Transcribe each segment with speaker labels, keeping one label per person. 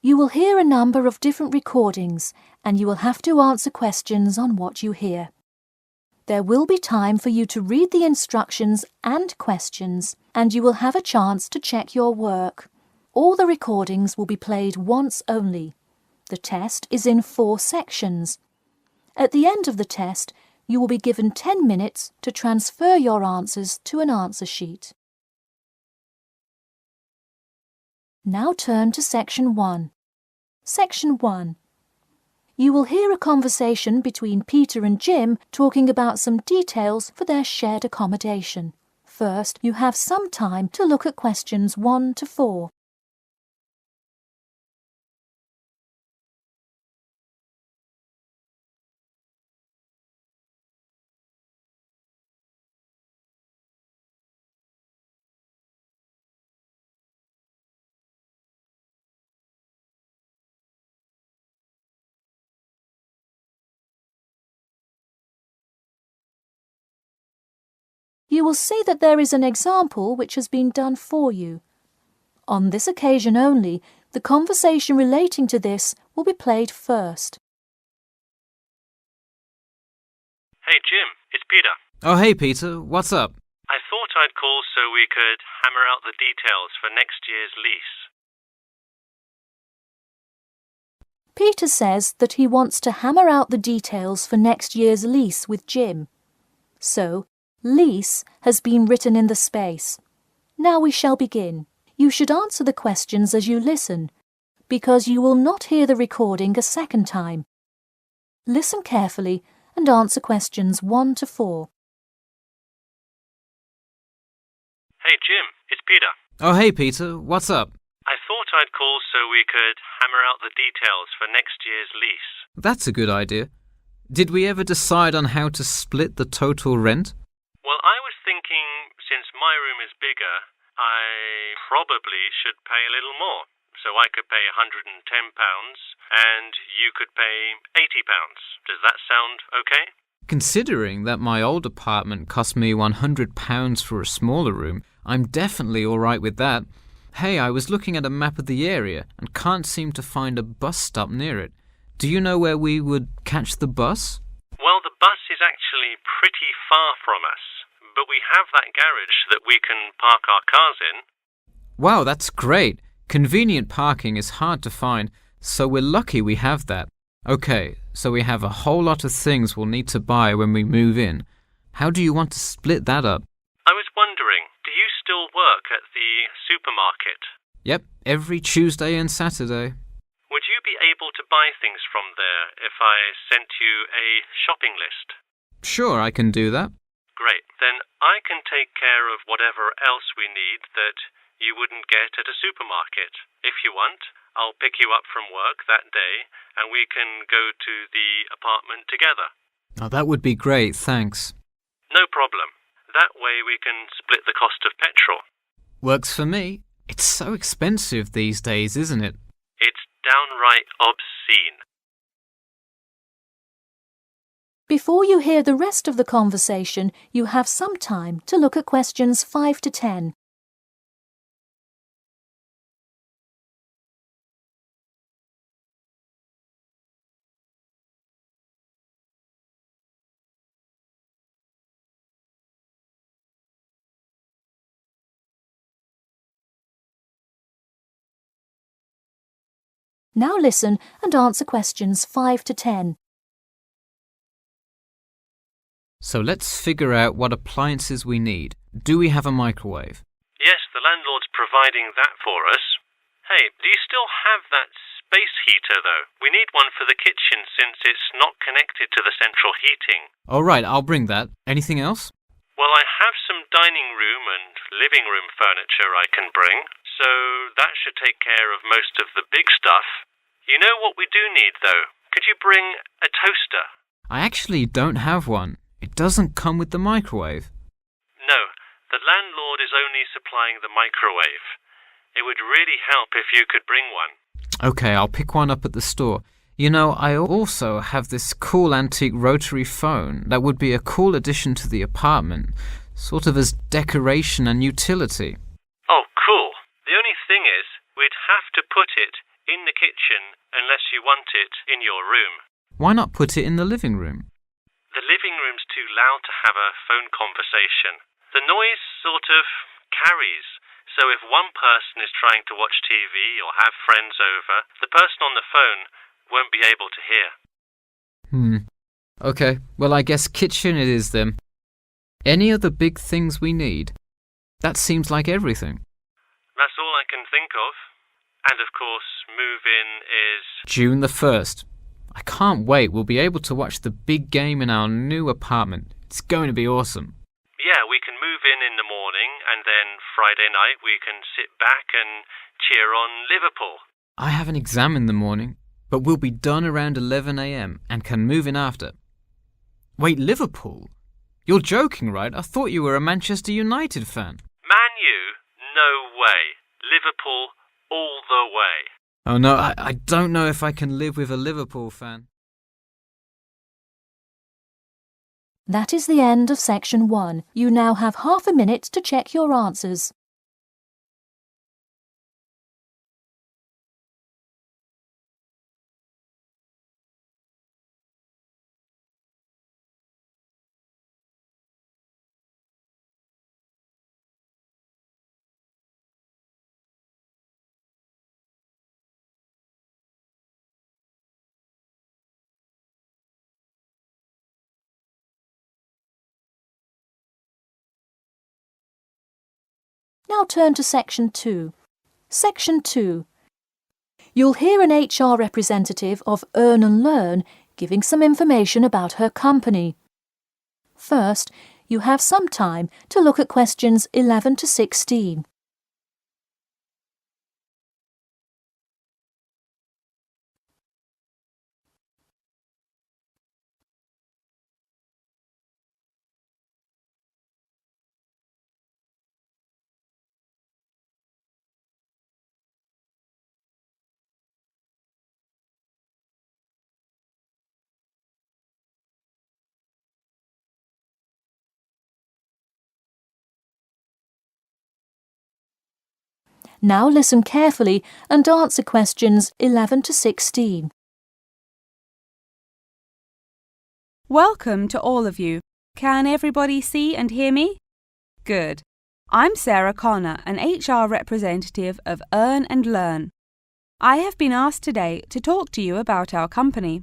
Speaker 1: You will hear a number of different recordings and you will have to answer questions on what you hear. There will be time for you to read the instructions and questions, and you will have a chance to check your work. All the recordings will be played once only. The test is in 4 sections. At the end of the test, you will be given 10 minutes to transfer your answers to an answer sheet. Now turn to Section 1. Section 1. You will hear a conversation between Peter and Jim talking about some details for their shared accommodation. First, you have some time to look at questions 1 to 4. You will see that there is an example which has been done for you. On this occasion only, the conversation relating to this will be played first.
Speaker 2: Hey Jim, it's Peter.
Speaker 3: Oh hey Peter, what's up?
Speaker 2: I thought I'd call so we could hammer out the details for next year's lease.
Speaker 1: Peter says that he wants to hammer out the details for next year's lease with Jim. So, lease has been written in the space. Now we shall begin. You should answer the questions as you listen, because you will not hear the recording a second time. Listen carefully and answer questions 1 to 4.
Speaker 2: Hey Jim, it's Peter.
Speaker 3: Oh hey Peter, what's up?
Speaker 2: I thought I'd call so we could hammer out the details for next year's lease.
Speaker 3: That's a good idea. Did we ever decide on how to split the total rent?
Speaker 2: Well, I was thinking, since my room is bigger, I probably should pay a little more. So I could pay £110 and you could pay £80. Does that sound okay?
Speaker 3: Considering that my old apartment cost me £100 for a smaller room, I'm definitely all right with that. Hey, I was looking at a map of the area and can't seem to find a bus stop near it. Do you know where we would catch the bus?
Speaker 2: Well, the bus is actually pretty far from us, but we have that garage that we can park our cars in.
Speaker 3: Wow, that's great. Convenient parking is hard to find, so we're lucky we have that. Okay, so we have a whole lot of things we'll need to buy when we move in. How do you want to split that up?
Speaker 2: I was wondering, do you still work at the supermarket?
Speaker 3: Yep, every Tuesday and Saturday.
Speaker 2: Would you be able to buy things from there if I sent you a shopping list?
Speaker 3: Sure, I can do that.
Speaker 2: Great. Then I can take care of whatever else we need that you wouldn't get at a supermarket. If you want, I'll pick you up from work that day and we can go to the apartment together.
Speaker 3: Oh, that would be great, thanks.
Speaker 2: No problem. That way we can split the cost of petrol.
Speaker 3: Works for me. It's so expensive these days, isn't it?
Speaker 2: It's downright obscene.
Speaker 1: Before you hear the rest of the conversation, you have some time to look at questions 5 to 10. Now listen and answer questions 5 to 10.
Speaker 3: So let's figure out what appliances we need. Do we have a microwave?
Speaker 2: Yes, the landlord's providing that for us. Hey, do you still have that space heater, though? We need one for the kitchen since it's not connected to the central heating.
Speaker 3: All right, I'll bring that. Anything else?
Speaker 2: Well, I have some dining room and living room furniture I can bring, so that should take care of most of the big stuff. You know what we do need, though? Could you bring a toaster?
Speaker 3: I actually don't have one. It doesn't come with the microwave.
Speaker 2: No, the landlord is only supplying the microwave. It would really help if you could bring one.
Speaker 3: Okay, I'll pick one up at the store. You know, I also have this cool antique rotary phone that would be a cool addition to the apartment, sort of as decoration and utility.
Speaker 2: Oh, cool. The only thing is, we'd have to put it in the kitchen unless you want it in your room.
Speaker 3: Why not put it in the living room?
Speaker 2: The living room's too loud to have a phone conversation. The noise sort of carries, so if one person is trying to watch TV or have friends over, the person on the phone won't be able to hear.
Speaker 3: Okay, well I guess kitchen it is then. Any other big things we need? That seems like everything.
Speaker 2: That's all I can think of. And of course, move-in is
Speaker 3: June the 1st. I can't wait. We'll be able to watch the big game in our new apartment. It's going to be awesome.
Speaker 2: Yeah, we can move in the morning, and then Friday night we can sit back and cheer on Liverpool.
Speaker 3: I have an exam in the morning, but we'll be done around 11 a.m. and can move in after. Wait, Liverpool? You're joking, right? I thought you were a Manchester United fan.
Speaker 2: Man U? No way. Liverpool all the way.
Speaker 3: Oh no, I don't know if I can live with a Liverpool fan.
Speaker 1: That is the end of section 1. You now have half a minute to check your answers. Now turn to section 2. Section 2. You'll hear an HR representative of Earn and Learn giving some information about her company. First, you have some time to look at questions 11 to 16. Now listen carefully and answer questions 11 to 16.
Speaker 4: Welcome to all of you. Can everybody see and hear me? Good. I'm Sarah Connor, an HR representative of Earn and Learn. I have been asked today to talk to you about our company.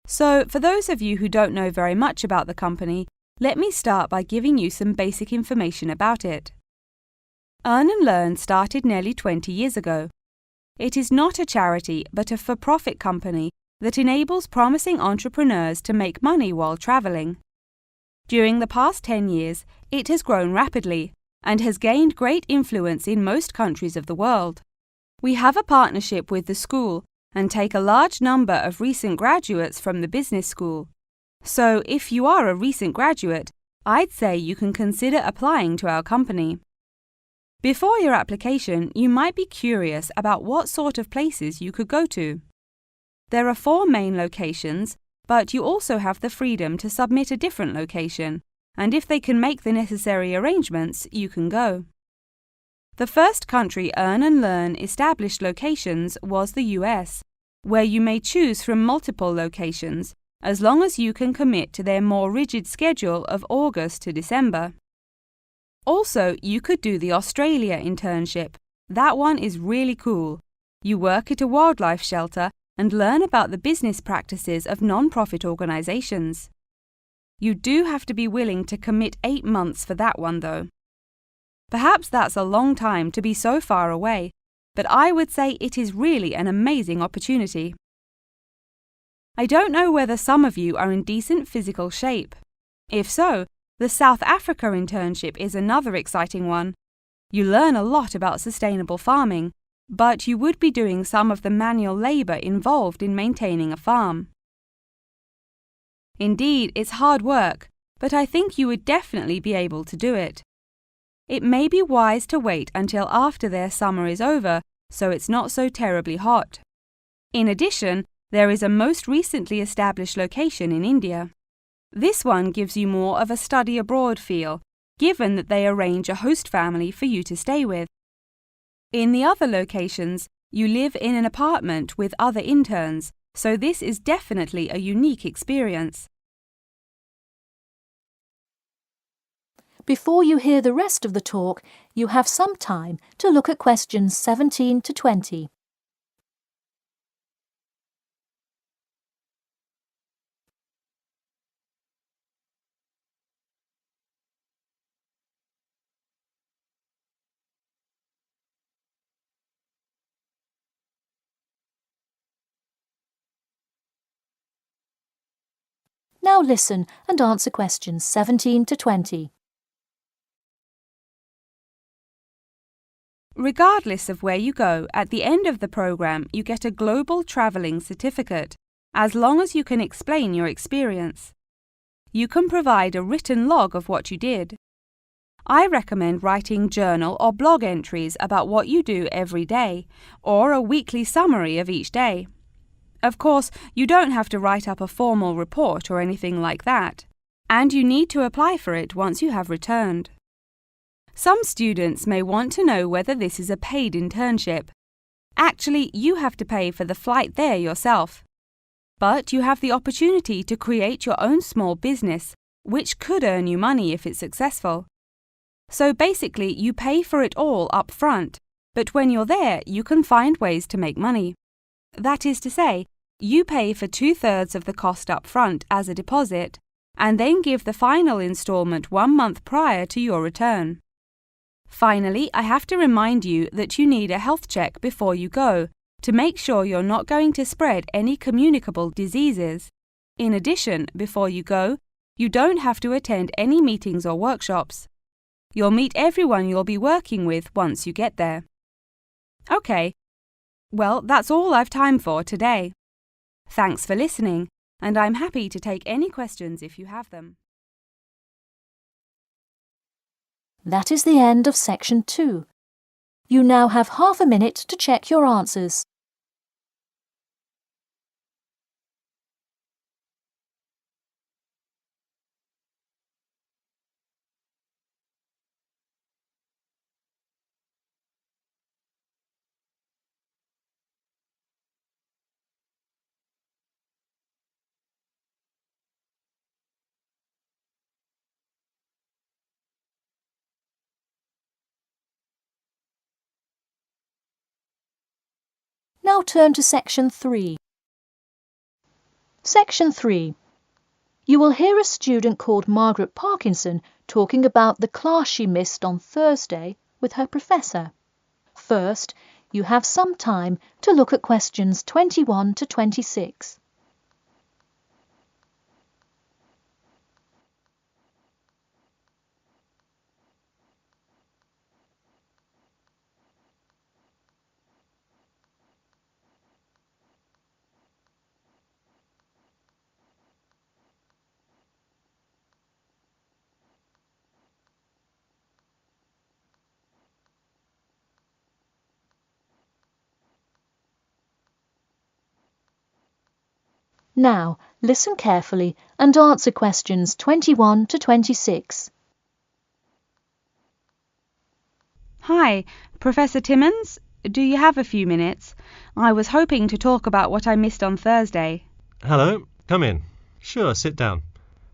Speaker 4: So, for those of you who don't know very much about the company, let me start by giving you some basic information about it. Earn and Learn started nearly 20 years ago. It is not a charity but a for-profit company that enables promising entrepreneurs to make money while traveling. During the past 10 years, it has grown rapidly and has gained great influence in most countries of the world. We have a partnership with the school and take a large number of recent graduates from the business school. So, if you are a recent graduate, I'd say you can consider applying to our company. Before your application, you might be curious about what sort of places you could go to. There are 4 main locations, but you also have the freedom to submit a different location, and if they can make the necessary arrangements, you can go. The first country Earn and Learn established locations was the US, where you may choose from multiple locations, as long as you can commit to their more rigid schedule of August to December. Also, you could do the Australia internship. That one is really cool. You work at a wildlife shelter and learn about the business practices of non-profit organizations. You do have to be willing to commit 8 months for that one, though. Perhaps that's a long time to be so far away, but I would say it is really an amazing opportunity. I don't know whether some of you are in decent physical shape. If so, the South Africa internship is another exciting one. You learn a lot about sustainable farming, but you would be doing some of the manual labor involved in maintaining a farm. Indeed, it's hard work, but I think you would definitely be able to do it. It may be wise to wait until after their summer is over, so it's not so terribly hot. In addition, there is a most recently established location in India. This one gives you more of a study abroad feel, given that they arrange a host family for you to stay with. In the other locations, You live in an apartment with other interns, so this is definitely a unique experience.
Speaker 1: Before you hear the rest of the talk, you have some time to look at questions 17 to 20. Now listen and answer questions 17 to 20.
Speaker 4: Regardless of where you go, at the end of the program you get a global travelling certificate, as long as you can explain your experience. You can provide a written log of what you did. I recommend writing journal or blog entries about what you do every day, or a weekly summary of each day. Of course, you don't have to write up a formal report or anything like that, and you need to apply for it once you have returned. Some students may want to know whether this is a paid internship. Actually, you have to pay for the flight there yourself. But you have the opportunity to create your own small business, which could earn you money if it's successful. So basically, you pay for it all up front, but when you're there, you can find ways to make money. That is to say, you pay for 2/3 of the cost up front as a deposit, and then give the final instalment 1 month prior to your return. Finally, I have to remind you that you need a health check before you go, to make sure you're not going to spread any communicable diseases. In addition, before you go, you don't have to attend any meetings or workshops. You'll meet everyone you'll be working with once you get there. Okay, well, that's all I've time for today. Thanks for listening, and I'm happy to take any questions if you have them.
Speaker 1: That is the end of section 2. You now have half a minute to check your answers. Now turn to section 3. Section 3. You will hear a student called Margaret Parkinson talking about the class she missed on Thursday with her professor. First, you have some time to look at questions 21 to 26. Now, listen carefully and answer questions 21 to 26.
Speaker 4: Hi, Professor Timmons, do you have a few minutes? I was hoping to talk about what I missed on Thursday.
Speaker 2: Hello, come in. Sure, sit down.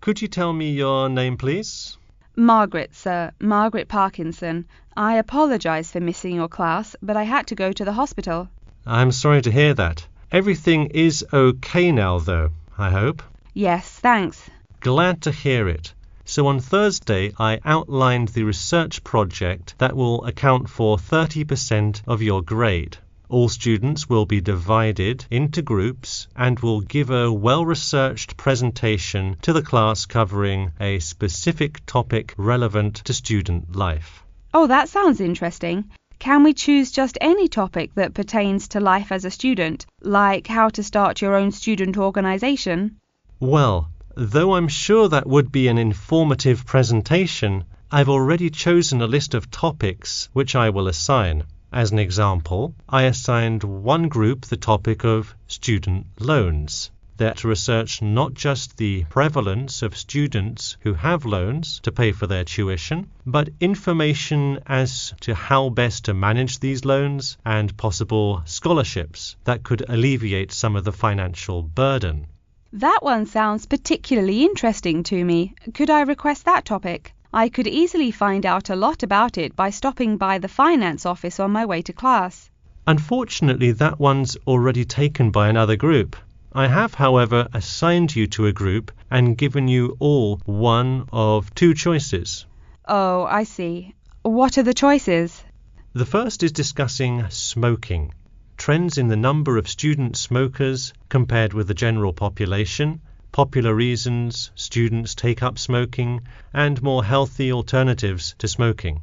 Speaker 2: Could you tell me your name, please?
Speaker 4: Margaret, sir, Margaret Parkinson. I apologise for missing your class, but I had to go to the hospital.
Speaker 2: I'm sorry to hear that. Everything is okay now, though, I hope?
Speaker 4: Yes, thanks.
Speaker 2: Glad to hear it. So on Thursday, I outlined the research project that will account for 30% of your grade. All students will be divided into groups and will give a well-researched presentation to the class covering a specific topic relevant to student life.
Speaker 4: Oh, that sounds interesting. Can we choose just any topic that pertains to life as a student, like how to start your own student organisation?
Speaker 2: Well, though I'm sure that would be an informative presentation, I've already chosen a list of topics which I will assign. As an example, I assigned one group the topic of student loans. They're to research not just the prevalence of students who have loans to pay for their tuition, but information as to how best to manage these loans and possible scholarships that could alleviate some of the financial burden.
Speaker 4: That one sounds particularly interesting to me. Could I request that topic? I could easily find out a lot about it by stopping by the finance office on my way to class.
Speaker 2: Unfortunately, that one's already taken by another group. I have, however, assigned you to a group and given you all one of two choices.
Speaker 4: Oh, I see. What are the choices?
Speaker 2: The first is discussing smoking, trends in the number of student smokers compared with the general population, popular reasons students take up smoking, and more healthy alternatives to smoking.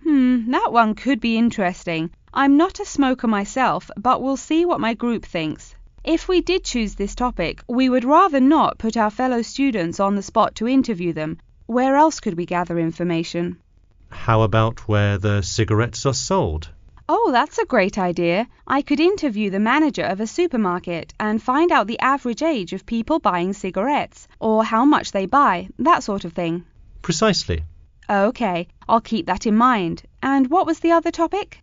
Speaker 4: That one could be interesting. I'm not a smoker myself, but we'll see what my group thinks. If we did choose this topic, we would rather not put our fellow students on the spot to interview them. Where else could we gather information?
Speaker 2: How about where the cigarettes are sold?
Speaker 4: Oh, that's a great idea. I could interview the manager of a supermarket and find out the average age of people buying cigarettes, or how much they buy, that sort of thing.
Speaker 2: Precisely.
Speaker 4: Okay, I'll keep that in mind. And what was the other topic?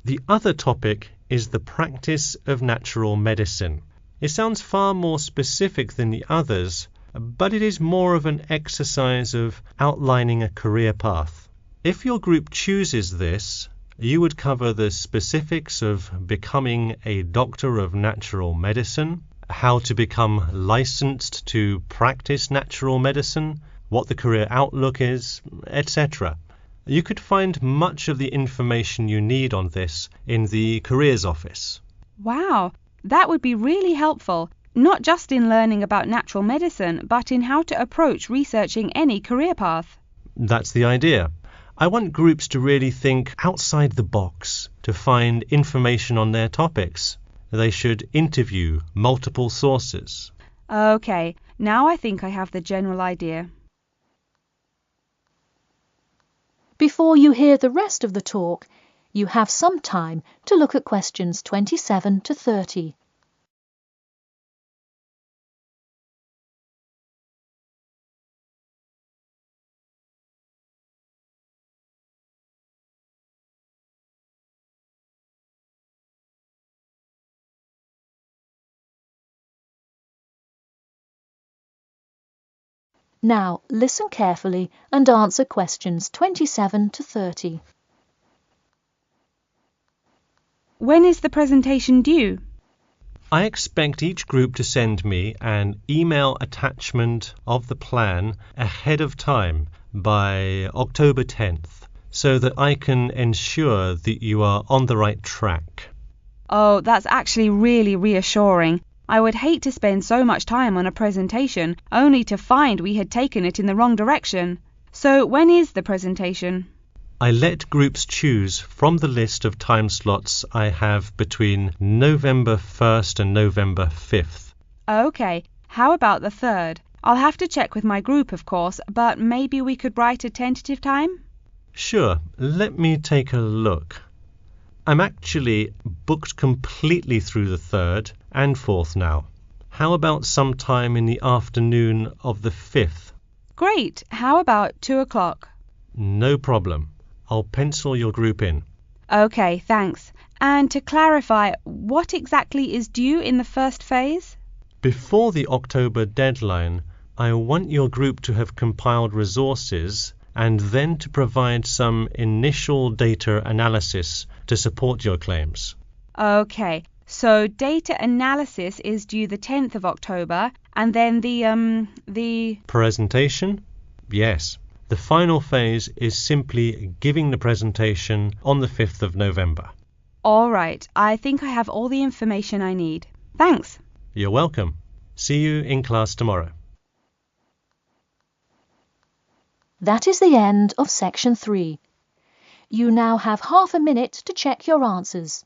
Speaker 2: The other topic is the practice of natural medicine. It sounds far more specific than the others, but it is more of an exercise of outlining a career path. If your group chooses this, you would cover the specifics of becoming a doctor of natural medicine, how to become licensed to practice natural medicine, what the career outlook is, etc. You could find much of the information you need on this in the careers office.
Speaker 4: Wow, that would be really helpful, not just in learning about natural medicine, but in how to approach researching any career path.
Speaker 2: That's the idea. I want groups to really think outside the box to find information on their topics. They should interview multiple sources.
Speaker 4: Okay, now I think I have the general idea.
Speaker 1: Before you hear the rest of the talk, you have some time to look at questions 27 to 30. Now, listen carefully and answer questions 27 to 30.
Speaker 4: When is the presentation due?
Speaker 2: I expect each group to send me an email attachment of the plan ahead of time by October 10th, so that I can ensure that you are on the right track.
Speaker 4: Oh, that's actually really reassuring. I would hate to spend so much time on a presentation only to find we had taken it in the wrong direction. So when is the presentation?
Speaker 2: I let groups choose from the list of time slots I have between November 1st and November 5th.
Speaker 4: Okay, how about the 3rd? I'll have to check with my group, of course, but maybe we could write a tentative time?
Speaker 2: Sure, let me take a look. I'm actually booked completely through the 3rd and 4th now. How about sometime in the afternoon of the 5th?
Speaker 4: Great, how about 2 o'clock?
Speaker 2: No problem. I'll pencil your group in.
Speaker 4: Okay, thanks. And to clarify, what exactly is due in the first phase?
Speaker 2: Before the October deadline, I want your group to have compiled resources and then to provide some initial data analysis to support your claims.
Speaker 4: Okay, so data analysis is due the 10th of October, and then the
Speaker 2: Presentation? Yes. The final phase is simply giving the presentation on the 5th of November.
Speaker 4: All right, I think I have all the information I need. Thanks.
Speaker 2: You're welcome. See you in class tomorrow.
Speaker 1: That is the end of section 3. You now have half a minute to check your answers.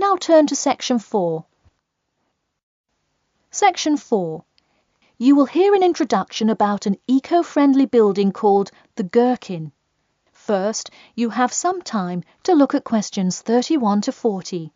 Speaker 1: now turn to Section 4. Section 4. You will hear an introduction about an eco-friendly building called the Gherkin. First, you have some time to look at questions 31 to 40.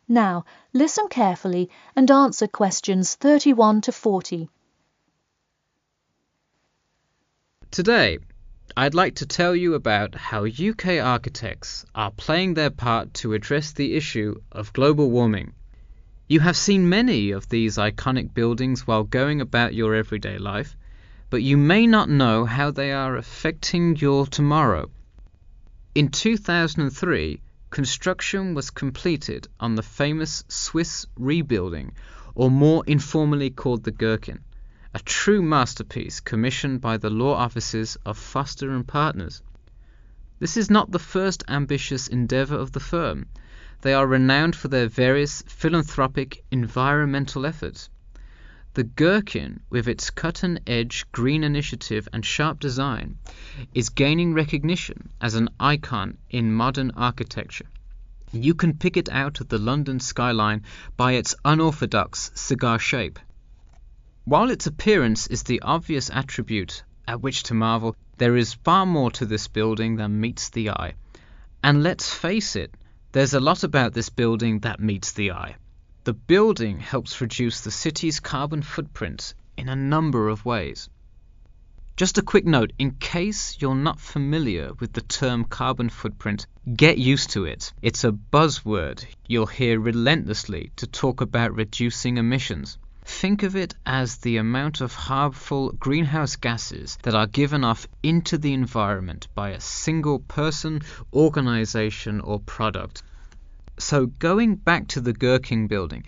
Speaker 1: Now, listen carefully and answer questions 31 to 40.
Speaker 3: Today, I'd like to tell you about how UK architects are playing their part to address the issue of global warming. You have seen many of these iconic buildings while going about your everyday life, but you may not know how they are affecting your tomorrow. In 2003, construction was completed on the famous Swiss rebuilding, or more informally called the Gherkin, a true masterpiece commissioned by the law offices of Foster & Partners. This is not the first ambitious endeavour of the firm. They are renowned for their various philanthropic environmental efforts. The Gherkin, with its cutting-edge green initiative and sharp design, is gaining recognition as an icon in modern architecture. You can pick it out of the London skyline by its unorthodox cigar shape. While its appearance is the obvious attribute at which to marvel, there is far more to this building than meets the eye. And let's face it, there's a lot about this building that meets the eye. The building helps reduce the city's carbon footprint in a number of ways. Just a quick note, in case you're not familiar with the term carbon footprint, get used to it. It's a buzzword you'll hear relentlessly to talk about reducing emissions. Think of it as the amount of harmful greenhouse gases that are given off into the environment by a single person, organization, or product. So going back to the Gherkin building,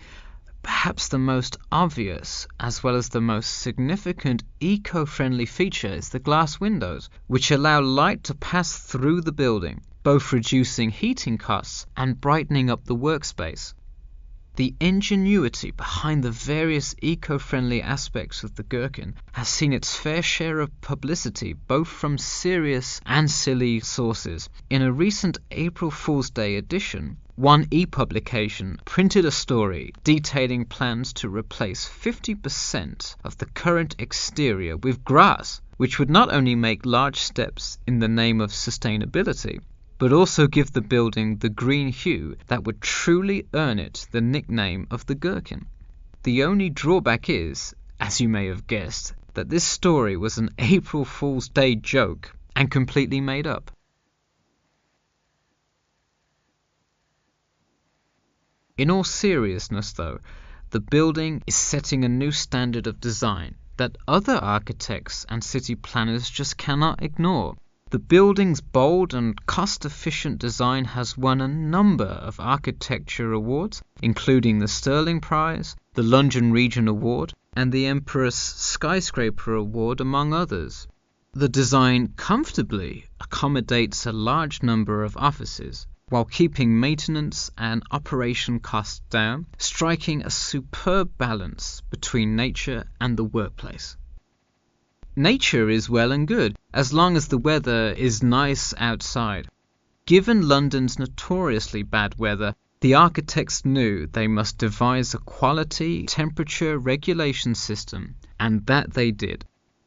Speaker 3: perhaps the most obvious as well as the most significant eco-friendly feature is the glass windows, which allow light to pass through the building, both reducing heating costs and brightening up the workspace. The ingenuity behind the various eco-friendly aspects of the Gherkin has seen its fair share of publicity, both from serious and silly sources. In a recent April Fool's Day edition, One e-publication printed a story detailing plans to replace 50% of the current exterior with grass, which would not only make large steps in the name of sustainability, but also give the building the green hue that would truly earn it the nickname of the Gherkin. The only drawback is, as you may have guessed, that this story was an April Fool's Day joke and completely made up. In all seriousness though, the building is setting a new standard of design that other architects and city planners just cannot ignore. The building's bold and cost-efficient design has won a number of architecture awards, including the Sterling Prize, the London Region Award, and the Empress Skyscraper Award, among others. The design comfortably accommodates a large number of offices, while keeping maintenance and operation costs down, striking a superb balance between nature and the workplace. Nature is well and good, as long as the weather is nice outside. Given London's notoriously bad weather, the architects knew they must devise a quality temperature regulation system, and that they did.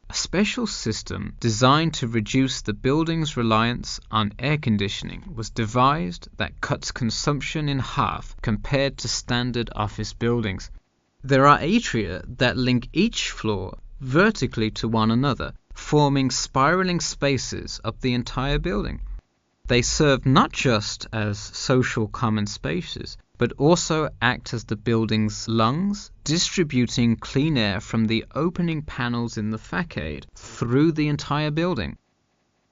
Speaker 3: A special system designed to reduce the building's reliance on air conditioning was devised that cuts consumption in half compared to standard office buildings. There are atria that link each floor vertically to one another, forming spiraling spaces up the entire building. They serve not just as social common spaces, but also act as the building's lungs, distributing clean air from the opening panels in the facade through the entire building.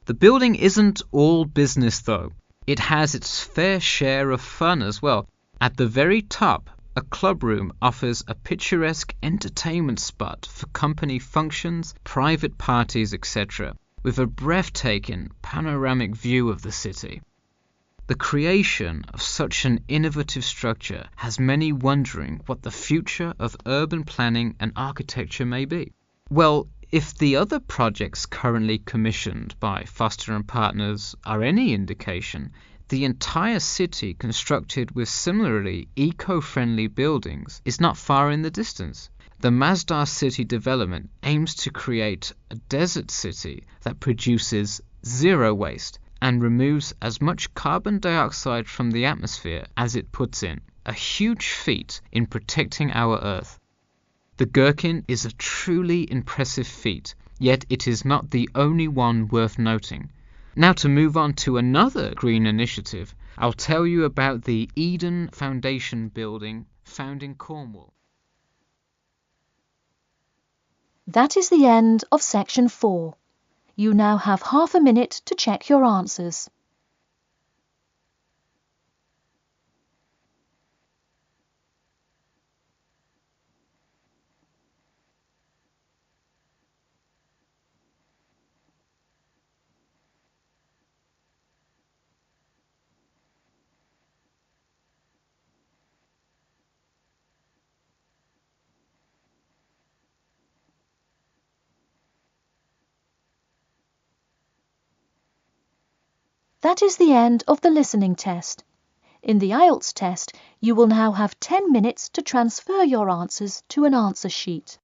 Speaker 3: The building isn't all business though. It has its fair share of fun as well. At the very top, a club room offers a picturesque entertainment spot for company functions, private parties, etc., with a breathtaking panoramic view of the city. The creation of such an innovative structure has many wondering what the future of urban planning and architecture may be. Well, if the other projects currently commissioned by Foster and Partners are any indication, the entire city constructed with similarly eco-friendly buildings is not far in the distance. The Masdar City development aims to create a desert city that produces zero waste and removes as much carbon dioxide from the atmosphere as it puts in, a huge feat in protecting our Earth. The Gherkin is a truly impressive feat, yet it is not the only one worth noting. Now to move on to another green initiative, I'll tell you about the Eden Foundation building found in Cornwall.
Speaker 1: That is the end of section 4. You now have half a minute to check your answers. That is the end of the listening test. In the IELTS test, you will now have 10 minutes to transfer your answers to an answer sheet.